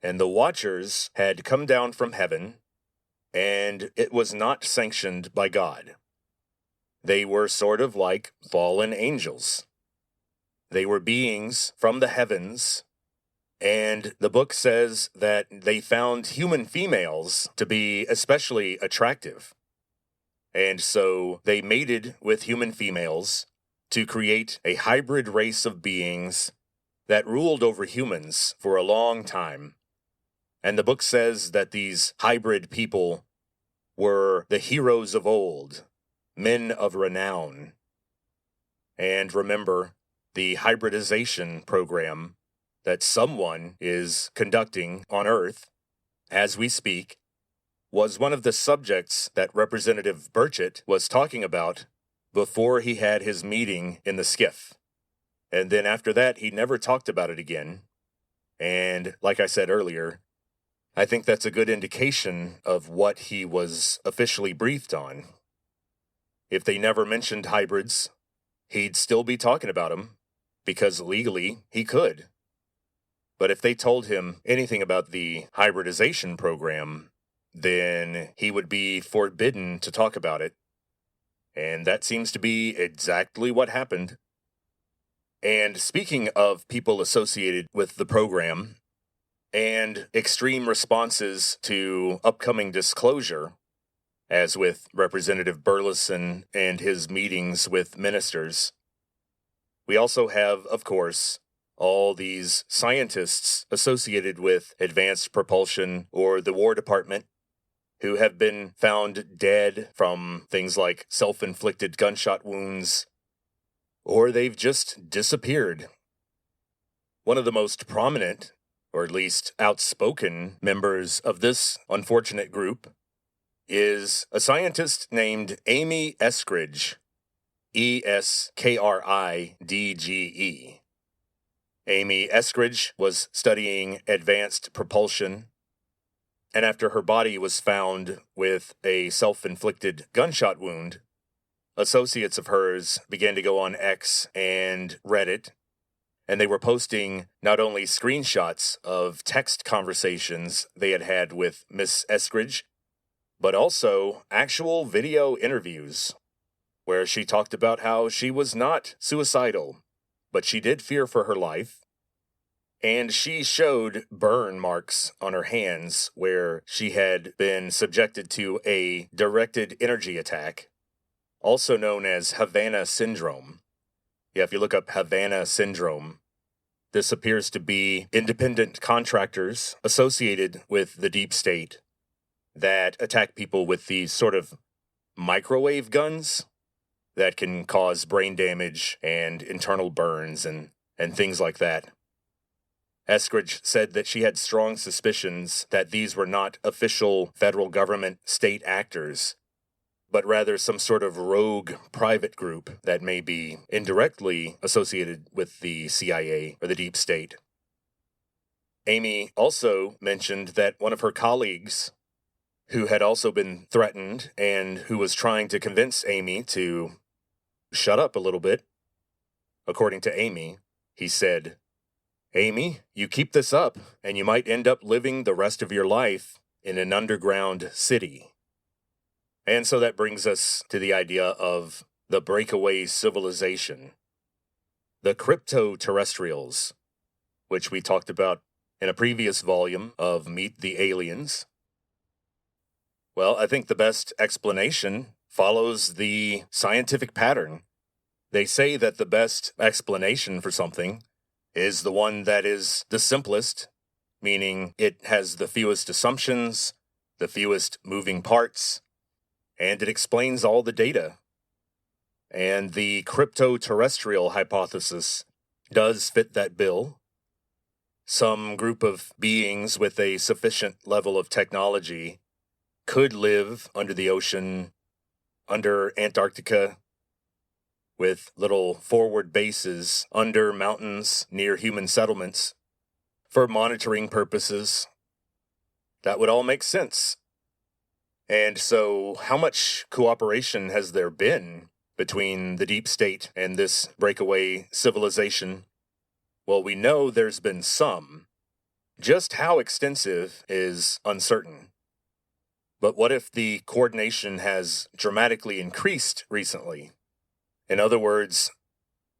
And the Watchers had come down from heaven, and it was not sanctioned by God. They were sort of like fallen angels. They were beings from the heavens, and the book says that they found human females to be especially attractive. And so they mated with human females to create a hybrid race of beings that ruled over humans for a long time. And the book says that these hybrid people were the heroes of old, men of renown. And remember, the hybridization program that someone is conducting on Earth as we speak was one of the subjects that Representative Burchett was talking about before he had his meeting in the skiff. And then after that, he never talked about it again. And like I said earlier, I think that's a good indication of what he was officially briefed on. If they never mentioned hybrids, he'd still be talking about them, because legally he could. But if they told him anything about the hybridization program, then he would be forbidden to talk about it. And that seems to be exactly what happened. And speaking of people associated with the program and extreme responses to upcoming disclosure, as with Representative Burleson and his meetings with ministers. We also have, of course, all these scientists associated with advanced propulsion or the War Department who have been found dead from things like self-inflicted gunshot wounds, or they've just disappeared. One of the most prominent, or at least outspoken, members of this unfortunate group is a scientist named Amy Eskridge, Eskridge. Amy Eskridge was studying advanced propulsion, and after her body was found with a self-inflicted gunshot wound, associates of hers began to go on X and Reddit, and they were posting not only screenshots of text conversations they had had with Miss Eskridge, but also actual video interviews where she talked about how she was not suicidal, but she did fear for her life, and she showed burn marks on her hands where she had been subjected to a directed energy attack, also known as Havana syndrome. Yeah, if you look up Havana syndrome, this appears to be independent contractors associated with the deep state that attack people with these sort of microwave guns that can cause brain damage and internal burns and things like that. Eskridge said that she had strong suspicions that these were not official federal government state actors, but rather some sort of rogue private group that may be indirectly associated with the CIA or the deep state. Amy also mentioned that one of her colleagues, who had also been threatened and who was trying to convince Amy to shut up a little bit, according to Amy, he said, "Amy, you keep this up, and you might end up living the rest of your life in an underground city." And so that brings us to the idea of the breakaway civilization, the crypto-terrestrials, which we talked about in a previous volume of Meet the Aliens. Well, I think the best explanation follows the scientific pattern. They say that the best explanation for something is the one that is the simplest, meaning it has the fewest assumptions, the fewest moving parts, and it explains all the data. And the crypto-terrestrial hypothesis does fit that bill. Some group of beings with a sufficient level of technology could live under the ocean, under Antarctica, with little forward bases under mountains near human settlements for monitoring purposes. That would all make sense. And so, how much cooperation has there been between the deep state and this breakaway civilization? Well, we know there's been some. Just how extensive is uncertain. But what if the coordination has dramatically increased recently? In other words,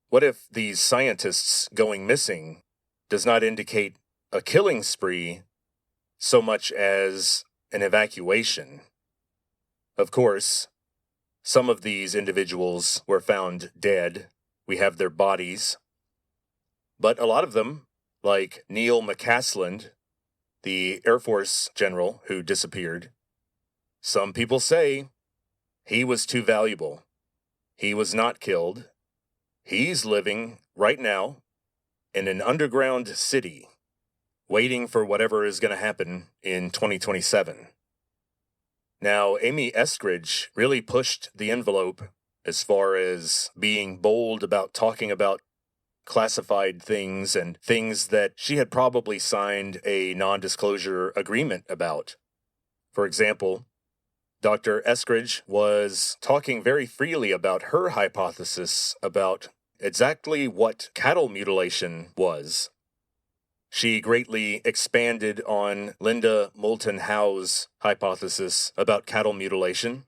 what if these scientists going missing does not indicate a killing spree so much as an evacuation? Of course, some of these individuals were found dead. We have their bodies. But a lot of them, like Neil McCasland, the Air Force general who disappeared, some people say he was too valuable. He was not killed. He's living right now in an underground city, waiting for whatever is going to happen in 2027. Now, Amy Eskridge really pushed the envelope as far as being bold about talking about classified things and things that she had probably signed a non-disclosure agreement about. For example, Dr. Eskridge was talking very freely about her hypothesis about exactly what cattle mutilation was. She greatly expanded on Linda Moulton Howe's hypothesis about cattle mutilation.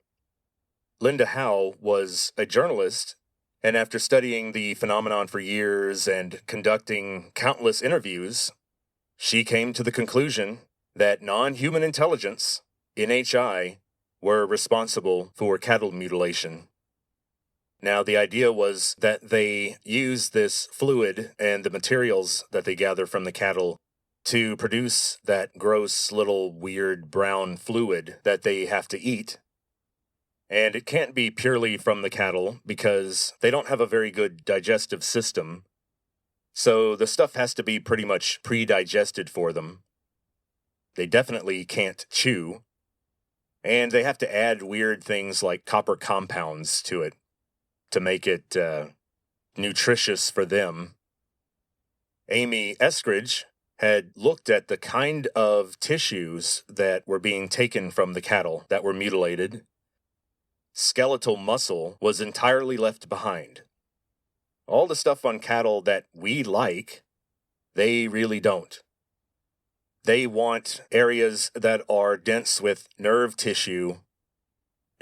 Linda Howe was a journalist, and after studying the phenomenon for years and conducting countless interviews, she came to the conclusion that non-human intelligence, NHI, were responsible for cattle mutilation. Now, the idea was that they use this fluid and the materials that they gather from the cattle to produce that gross little weird brown fluid that they have to eat. And it can't be purely from the cattle because they don't have a very good digestive system. So the stuff has to be pretty much pre-digested for them. They definitely can't chew. And they have to add weird things like copper compounds to it to make it nutritious for them. Amy Eskridge had looked at the kind of tissues that were being taken from the cattle that were mutilated. Skeletal muscle was entirely left behind. All the stuff on cattle that we like, they really don't. They want areas that are dense with nerve tissue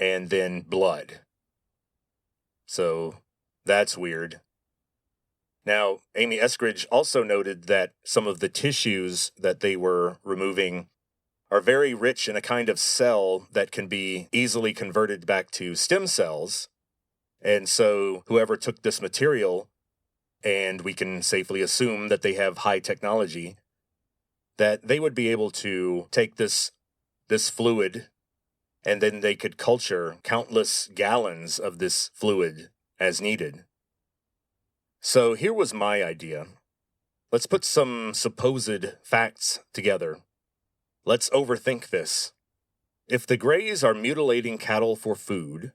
and then blood. So that's weird. Now, Amy Eskridge also noted that some of the tissues that they were removing are very rich in a kind of cell that can be easily converted back to stem cells. And so whoever took this material, and we can safely assume that they have high technology, that they would be able to take this fluid and then they could culture countless gallons of this fluid as needed. So here was my idea. Let's put some supposed facts together. Let's overthink this. If the Greys are mutilating cattle for food,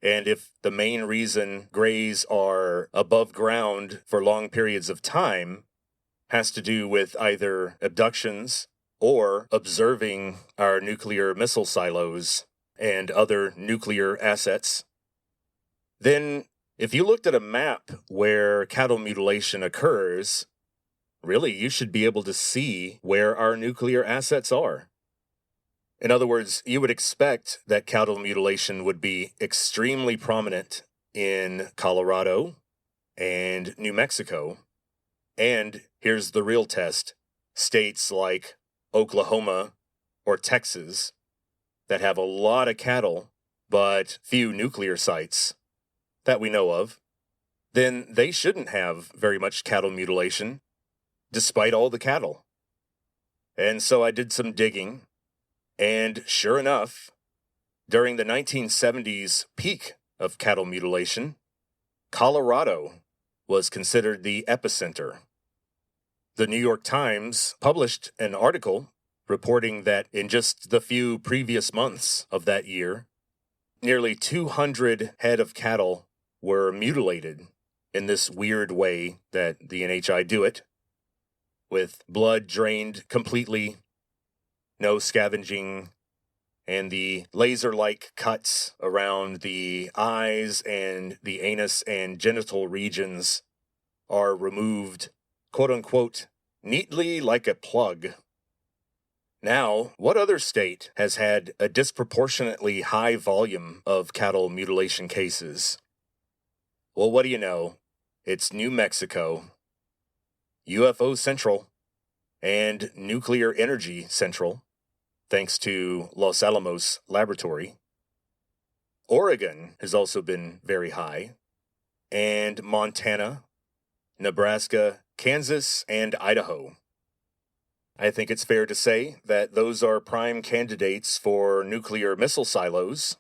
and if the main reason Greys are above ground for long periods of time has to do with either abductions or observing our nuclear missile silos and other nuclear assets, then if you looked at a map where cattle mutilation occurs, really you should be able to see where our nuclear assets are. In other words, you would expect that cattle mutilation would be extremely prominent in Colorado and New Mexico. And here's the real test, states like Oklahoma or Texas that have a lot of cattle but few nuclear sites that we know of, then they shouldn't have very much cattle mutilation despite all the cattle. And so I did some digging, and sure enough, during the 1970s peak of cattle mutilation, Colorado was considered the epicenter. The New York Times published an article reporting that in just the few previous months of that year, nearly 200 head of cattle were mutilated in this weird way that the NHI do it, with blood drained completely, no scavenging, and the laser-like cuts around the eyes and the anus and genital regions are removed, quote-unquote, neatly like a plug. Now, what other state has had a disproportionately high volume of cattle mutilation cases? Well, what do you know? It's New Mexico, UFO Central, and Nuclear Energy Central, thanks to Los Alamos Laboratory. Oregon has also been very high, and Montana, Nebraska, Kansas, and Idaho. I think it's fair to say that those are prime candidates for nuclear missile silos,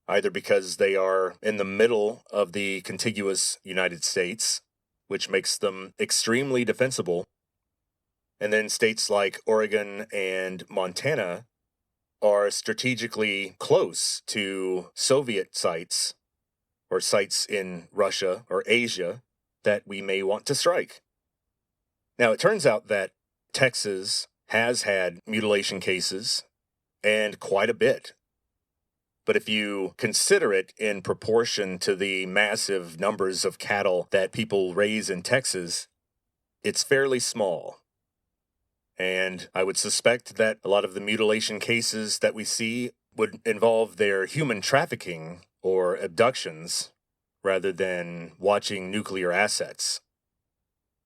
either because they are in the middle of the contiguous United States, which makes them extremely defensible, and then states like Oregon and Montana are strategically close to Soviet sites, or sites in Russia or Asia, that we may want to strike. Now, it turns out that Texas has had mutilation cases, and quite a bit. But if you consider it in proportion to the massive numbers of cattle that people raise in Texas, it's fairly small. And I would suspect that a lot of the mutilation cases that we see would involve their human trafficking or abductions rather than watching nuclear assets.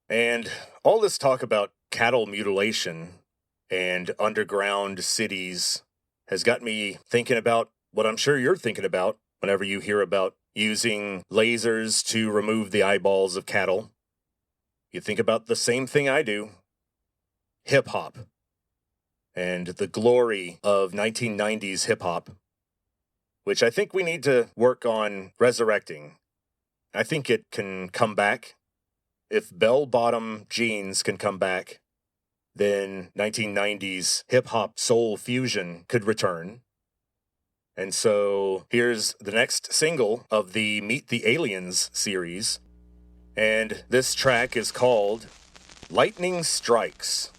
And all this talk about cattle mutilation and underground cities has got me thinking about what I'm sure you're thinking about whenever you hear about using lasers to remove the eyeballs of cattle. You think about the same thing I do. Hip-hop. And the glory of 1990s hip-hop, which I think we need to work on resurrecting. I think it can come back. If bell-bottom jeans can come back, then 1990s hip-hop soul fusion could return. And so here's the next single of the Meet the Aliens series. And this track is called Lightning Strikes.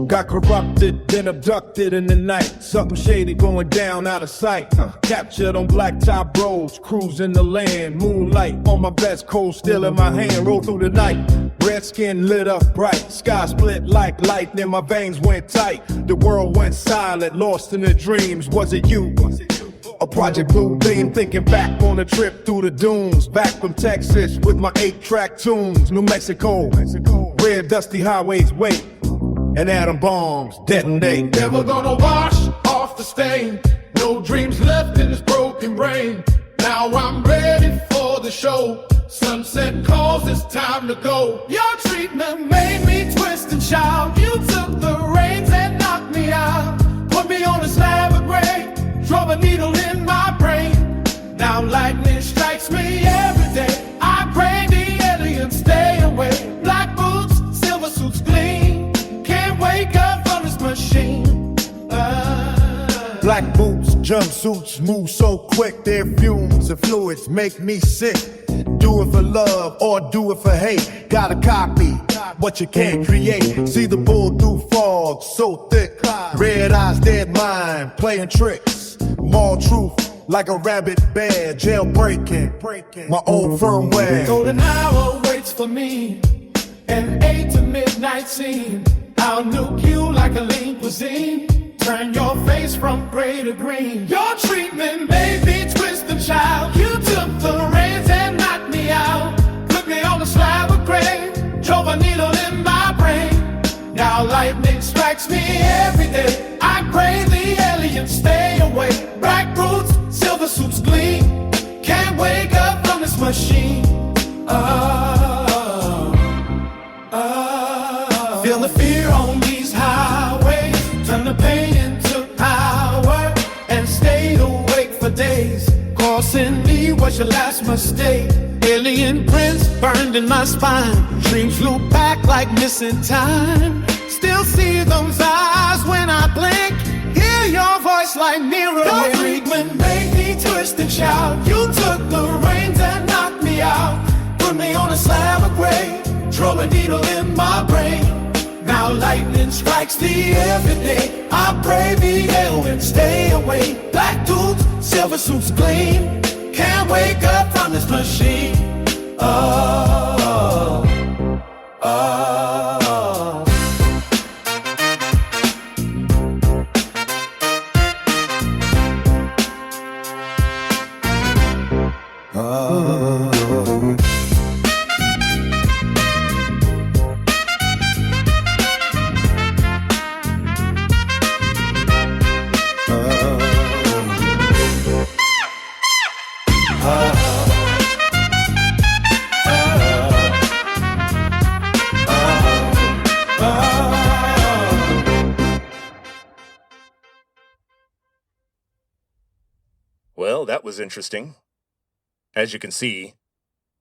Got corrupted, then abducted in the night. Something shady going down out of sight. Captured on blacktop roads, cruising the land. Moonlight on my vest, cold still in my hand. Roll through the night, red skin lit up bright. Sky split like lightning, my veins went tight. The world went silent, lost in the dreams. Was it you? A Project Blue Beam, thinking back on a trip through the dunes. Back from Texas with my 8-track tunes. New Mexico, red dusty highways wait, and atom bombs detonate. Never gonna wash off the stain. No dreams left in this broken brain. Now I'm ready for the show. Sunset calls, it's time to go. Your treatment made me twist and shout. You took the reins and knocked me out. Put me on a slab of gray. Drove a needle in my brain. Now lightning strikes me every day. I pray the aliens stay away. Black boots, silver suits gleam. Can't wake up from this machine. Black boots, jumpsuits move so quick. Their fumes and fluids make me sick. Do it for love or do it for hate. Gotta copy what you can't create. See the bull through fog so thick. Red eyes, dead mind, playing tricks. More truth like a rabbit bear. Jailbreaking my old firmware. Golden hour waits for me. An 8 to midnight scene. I'll nuke you like a lean cuisine. Turn your face from gray to green. Your treatment made me twist and shout. You took the reins and knocked me out. Put me on a slab of gray. Drove a needle in my brain. Now lightning strikes me every day. I pray the aliens stay away. Black boots, silver suits gleam. Can't wake up from this machine. Feel the fear on these highways. Turn the pain into power. And stayed awake for days. Crossing me was your last mistake. Alien prints burned in my spine. Dreams flew back like missing time. Still see those eyes when I blink. Hear your voice like mirror. Your treatment made me twist and shout. You took the reins and knocked me out. Put me on a slab of gray. Drove a needle in my brain. Now lightning strikes me every day. I pray the aliens stay away. Black dudes, silver suits gleam. Can't wake up from this machine. Well, that was interesting. As you can see,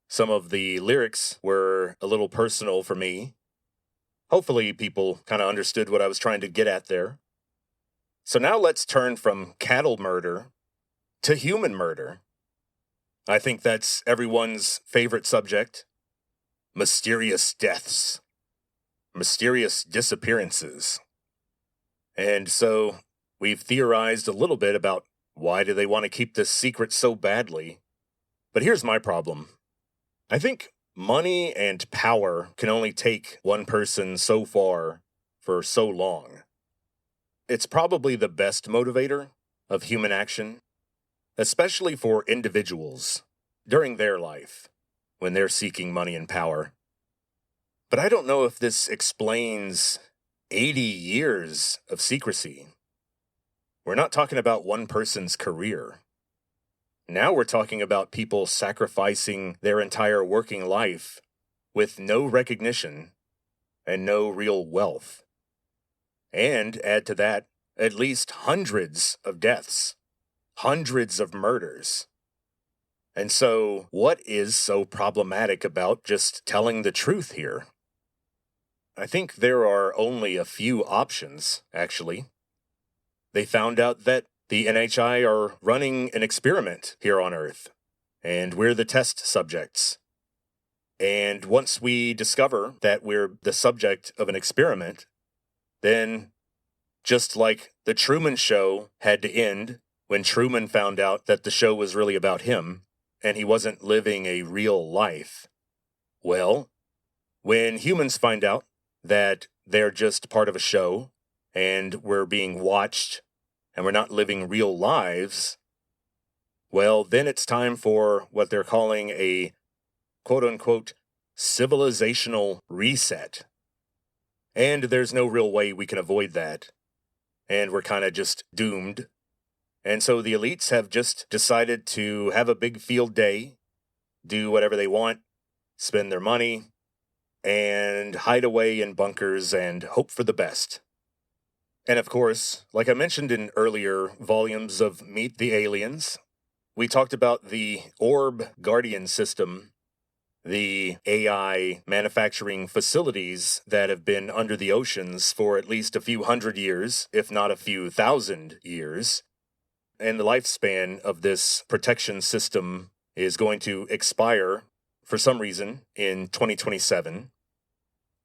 some of the lyrics were a little personal for me. Hopefully people kind of understood what I was trying to get at there. So now let's turn from cattle murder to human murder. I think that's everyone's favorite subject. Mysterious deaths. Mysterious disappearances. And so we've theorized a little bit about why do they want to keep this secret so badly. But here's my problem. I think money and power can only take one person so far for so long. It's probably the best motivator of human action. especially for individuals during their life when they're seeking money and power. But I don't know if this explains 80 years of secrecy. We're not talking about one person's career. Now we're talking about people sacrificing their entire working life with no recognition and no real wealth. And add to that, at least hundreds of deaths, hundreds of murders. And so, what is so problematic about just telling the truth here? I think there are only a few options, actually. They found out that the NHI are running an experiment here on Earth, and we're the test subjects. And once we discover that we're the subject of an experiment, then, just like the Truman Show had to end when Truman found out that the show was really about him, and he wasn't living a real life, well, when humans find out that they're just part of a show, and we're being watched, and we're not living real lives, well, then it's time for what they're calling a quote-unquote civilizational reset. And there's no real way we can avoid that. And we're kind of just doomed. And so the elites have just decided to have a big field day, do whatever they want, spend their money, and hide away in bunkers and hope for the best. And of course, like I mentioned in earlier volumes of Meet the Aliens, we talked about the Orb Guardian system, the AI manufacturing facilities that have been under the oceans for at least a few hundred years, if not a few thousand years. And the lifespan of this protection system is going to expire, for some reason, in 2027.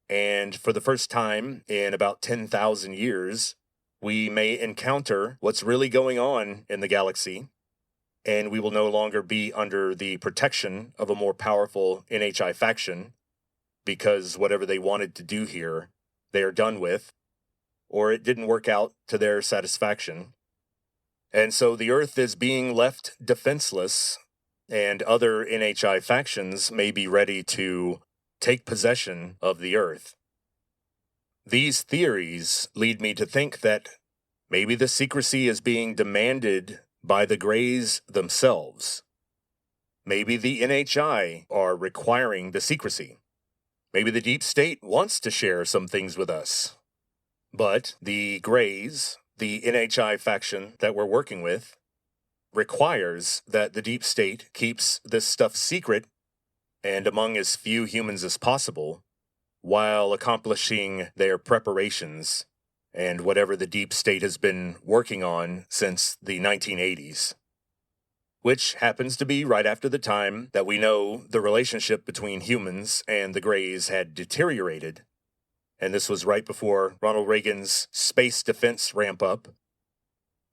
And for the first time in about 10,000 years, we may encounter what's really going on in the galaxy, and we will no longer be under the protection of a more powerful NHI faction, because whatever they wanted to do here, they are done with, or it didn't work out to their satisfaction. And so the Earth is being left defenseless, and other NHI factions may be ready to take possession of the Earth. These theories lead me to think that maybe the secrecy is being demanded by the Greys themselves. Maybe the NHI are requiring the secrecy. Maybe the deep state wants to share some things with us. But the Greys, the NHI faction that we're working with, requires that the deep state keeps this stuff secret and among as few humans as possible, while accomplishing their preparations and whatever the deep state has been working on since the 1980s. Which happens to be right after the time that we know the relationship between humans and the Greys had deteriorated. And this was right before Ronald Reagan's space defense ramp-up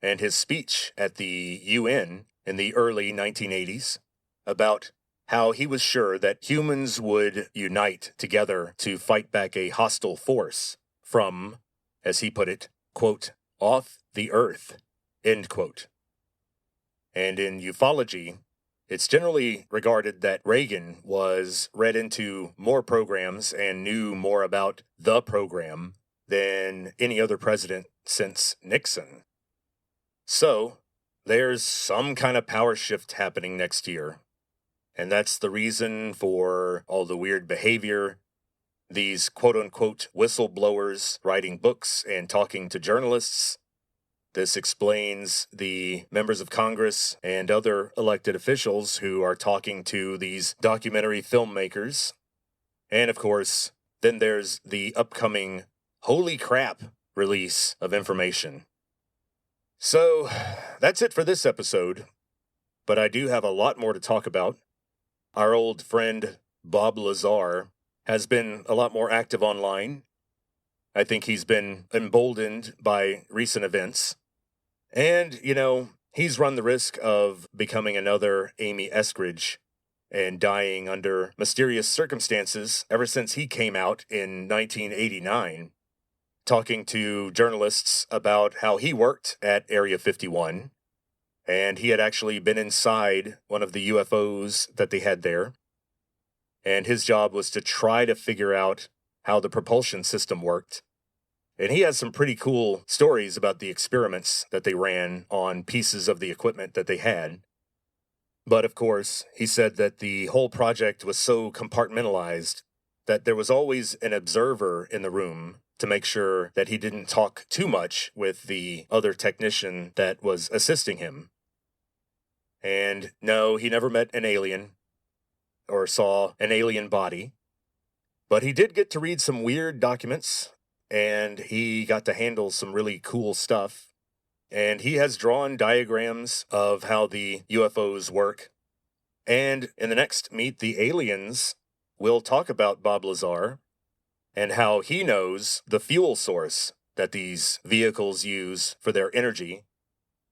and his speech at the UN in the early 1980s about how he was sure that humans would unite together to fight back a hostile force from, as he put it, quote, off the earth, end quote. And in ufology, it's generally regarded that Reagan was read into more programs and knew more about the program than any other president since Nixon. So, there's some kind of power shift happening next year. And that's the reason for all the weird behavior, these quote-unquote whistleblowers writing books and talking to journalists. This explains the members of Congress and other elected officials who are talking to these documentary filmmakers. And of course, then there's the upcoming holy crap release of information. So, that's it for this episode. But I do have a lot more to talk about. Our old friend, Bob Lazar, has been a lot more active online. I think he's been emboldened by recent events. And, he's run the risk of becoming another Amy Eskridge and dying under mysterious circumstances ever since he came out in 1989, talking to journalists about how he worked at Area 51 and he had actually been inside one of the UFOs that they had there, and his job was to try to figure out how the propulsion system worked. And he has some pretty cool stories about the experiments that they ran on pieces of the equipment that they had. But of course, he said that the whole project was so compartmentalized that there was always an observer in the room to make sure that he didn't talk too much with the other technician that was assisting him. And no, he never met an alien or saw an alien body, but he did get to read some weird documents, and he got to handle some really cool stuff. And he has drawn diagrams of how the UFOs work. And in the next Meet the Aliens, we'll talk about Bob Lazar and how he knows the fuel source that these vehicles use for their energy.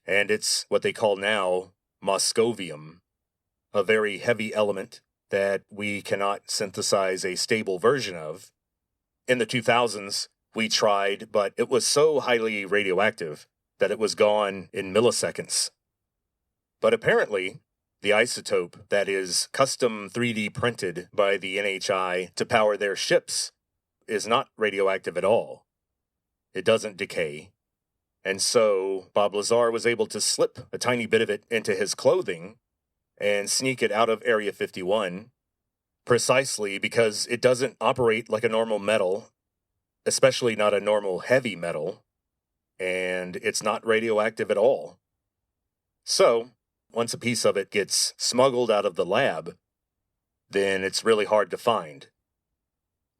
And it's what they call now moscovium, a very heavy element that we cannot synthesize a stable version of. In the 2000s, we tried, but it was so highly radioactive that it was gone in milliseconds. But apparently, the isotope that is custom 3D printed by the NHI to power their ships is not radioactive at all. It doesn't decay. And so Bob Lazar was able to slip a tiny bit of it into his clothing and sneak it out of Area 51, precisely because it doesn't operate like a normal metal, especially not a normal heavy metal, and it's not radioactive at all. So, once a piece of it gets smuggled out of the lab, then it's really hard to find.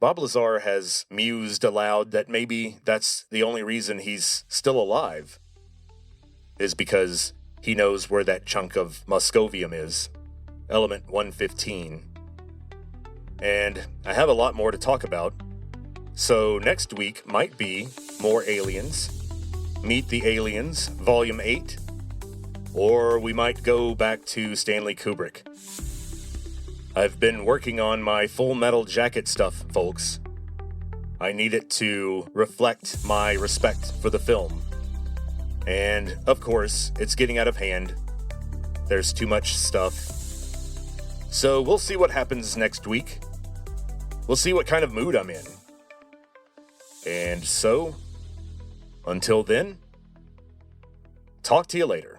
Bob Lazar has mused aloud that maybe that's the only reason he's still alive, is because he knows where that chunk of moscovium is, element 115. And I have a lot more to talk about, so next week might be more aliens, Meet the Aliens, Volume 8, or we might go back to Stanley Kubrick. I've been working on my Full Metal Jacket stuff, folks. I need it to reflect my respect for the film. And, of course, it's getting out of hand. There's too much stuff. So we'll see what happens next week. We'll see what kind of mood I'm in. And so, until then, talk to you later.